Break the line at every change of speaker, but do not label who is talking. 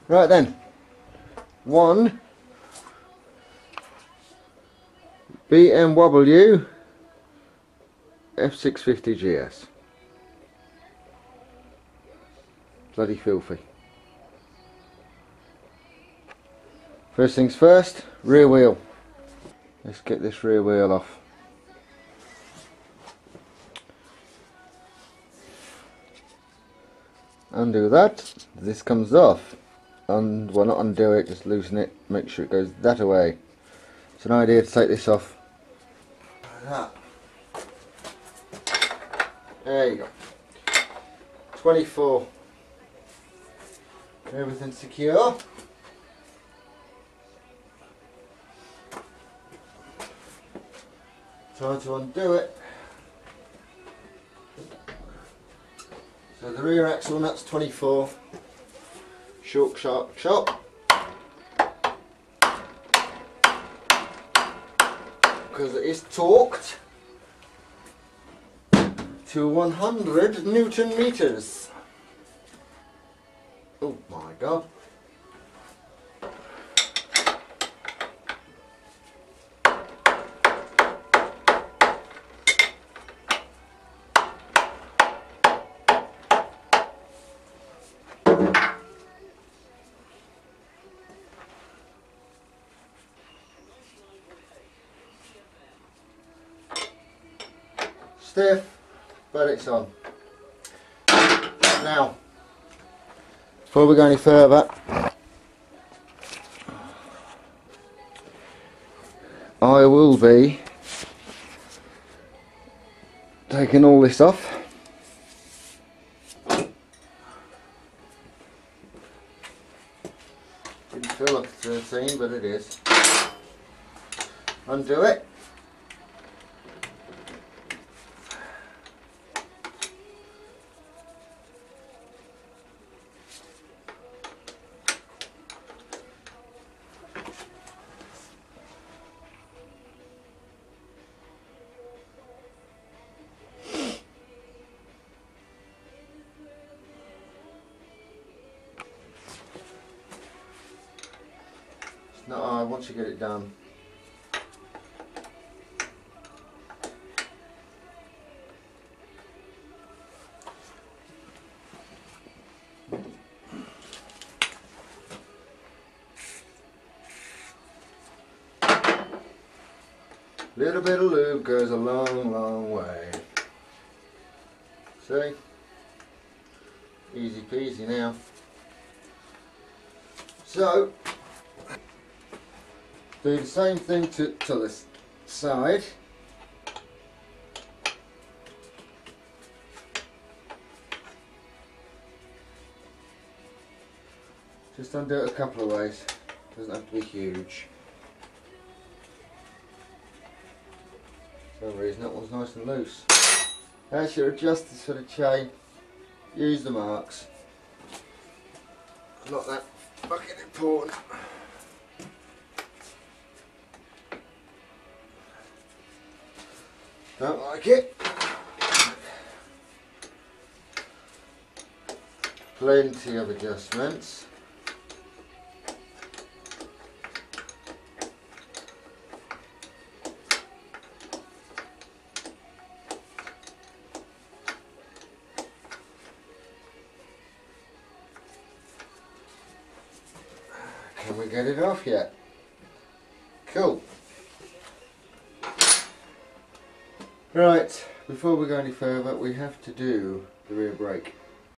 Right then, one BMW F650 GS. Bloody filthy. First things first, rear wheel. Let's get this rear wheel off. Undo that, this comes off. And well, not undo it, just loosen it, make sure it goes that away. It's an idea to take this off. Like that. There you go. 24. Everything's secure. Try to undo it. So the rear axle nut's 24. Short, sharp, chop. Because it is torqued to 100 Newton meters. Oh my god. Stiff, but it's on. Now, before we go any further, I will be taking all this off. Didn't feel like a 13, but it is. Undo it. Not hard once you get it done. Little bit of lube goes a long, long way. See? Easy peasy now. So, do the same thing to this side. Just undo it a couple of ways. Doesn't have to be huge. For some reason that one's nice and loose. As you adjust this for the chain, use the marks. Not that fucking important. Don't like it. Plenty of adjustments. Can we get it off yet? Cool. Right, before we go any further, we have to do the rear brake.